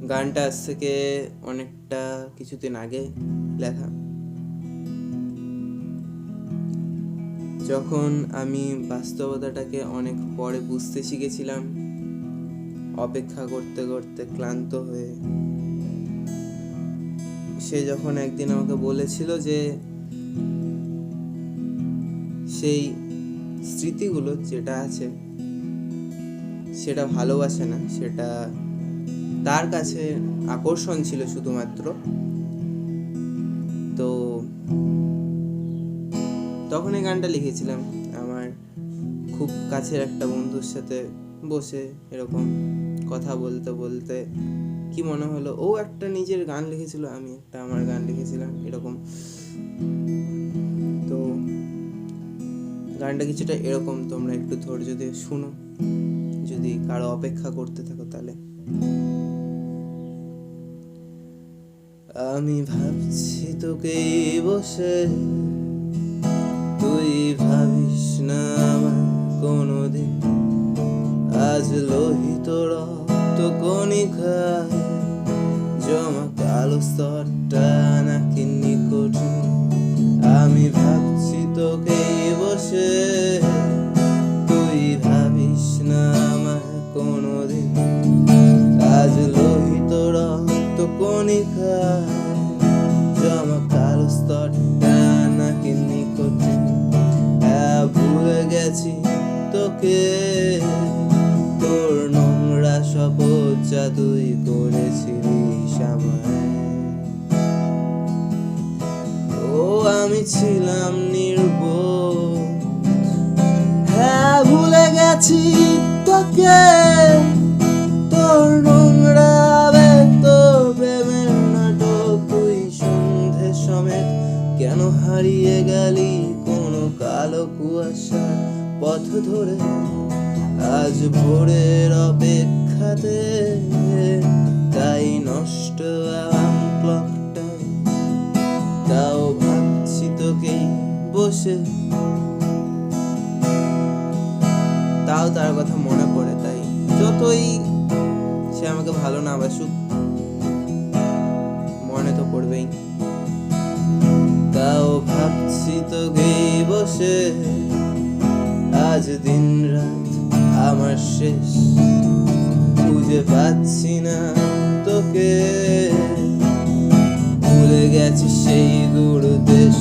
গানটা আজ থেকে অনেকটা কিছুদিন আগে লেখা, যখন আমি বাস্তবতাটাকে অনেক পরে বুঝতে শিখেছিলাম, অপেক্ষা করতে করতে ক্লান্ত হয়ে। সে যখন একদিন আমাকে বলেছিল যে সেই স্মৃতিগুলো যেটা আছে সেটা ভালোবাসে না, সেটা তার কাছে আকর্ষণ ছিল শুধুমাত্র। তো তখন এই গানটা লিখেছিলাম আমার খুব কাছের একটা বন্ধুর সাথে বসে, এরকম কথা বলতে বলতে কি মনে হলো, ও একটা নিজের গান লিখেছিল, আমি একটা আমার গান লিখেছিলাম, এরকম। তো গানটা কিছুটা এরকম, তোমরা একটু ধৈর্য দিয়ে শুনো যদি কারো অপেক্ষা করতে থাকো তাহলে। আমি ভাবছি তোকে বসে, তুই ভাবিস না আমার কোনোদিন। আজ লোহিত রক্ত কণিকায় জমা কালো স্তরটা নাকি নিকোটিন। আমি ভাবছি তোকে বসে, তুই ভাবিস না আমার কোনোদিন। আজ লোহিত রক্ত কণিকায় জমা কালো স্তরটা নাকি নিকোটিন। ভুলে গেছি তোকে, তোর নোংরা শপথ জাদুই করেছিলিস আমায়। ও আমি ছিলাম নির্বোধ, হ্যাঁ ভুলে গেছি তোকে, তোর নোংরা আবেগ, তোর প্রেমের নাটক। তুই সন্ধে সমেত কেন হারিয়ে গেলি কোনো কালো কুয়াশার পথ ধরে। আজ ভোরের অপেক্ষাতে তাই নষ্ট অ্যালার্ম ক্লকটা, তাও ভাবছি তোকেই বসে। তাও তার কথা মনে পড়ে, তাই যতই সে আমাকে ভালো না বাসুক মনে তো পড়বেই। তাও ভাবছি তোকেই বসে, আজ দিন রাত আমার শেষ। খুঁজে পাচ্ছি না তোকে, ভুলে গেছি সেই দূর দেশ।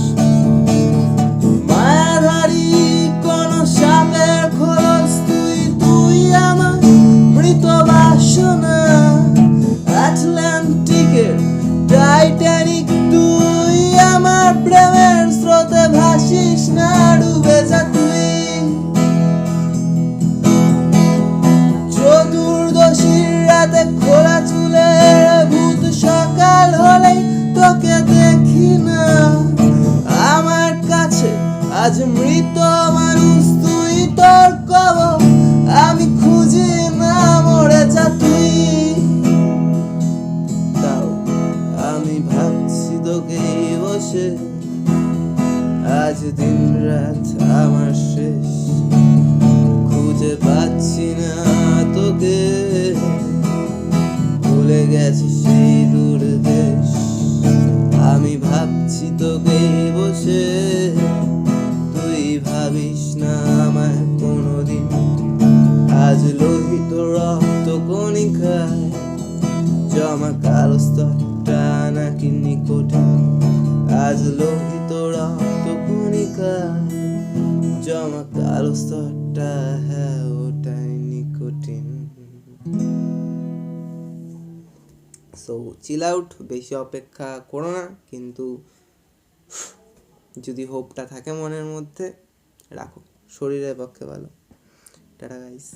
মায়াধারী কোন সাপের খোলস তুই, তুই আমার মৃত বাসনা। আটলান্টিকের টাইটানিক তুই, আমার প্রেমের স্রোতে ভাসিস না, ডুবে যা তুই। চতুর্দশীর রাতে খোলা চুলের ভূত, সকাল হলেই তোকে দেখি না। আমার কাছে আজ মৃত মানুষ তুই, তোর কবর আমি খুঁজি না, মরে যা তুই। তাও আমি ভাবছি তোকে বসে, আজ দিন রাত আমার শেষ। খুঁজে পাচ্ছি না তোকে, ভুলে গেছি সেই দূর দেশ। আমি ভাবছি তোকে বসে, তুই ভাবিস না আমায় কোনোদিন। আজ লোহিত রক্ত কণিকায় জমা কালো স্তরটা নাকি নিকোটিন। আজ লোহিত রক্ত কণিকায় জমা কালো স্তরটা, হ্যাঁ ওটাই নিকোটিন। সো চিল আউট, বেশি অপেক্ষা করো না, কিন্তু যদি হোপটা থাকে মনের মধ্যে রাখো, শরীরের পক্ষে ভালো। Tata guys.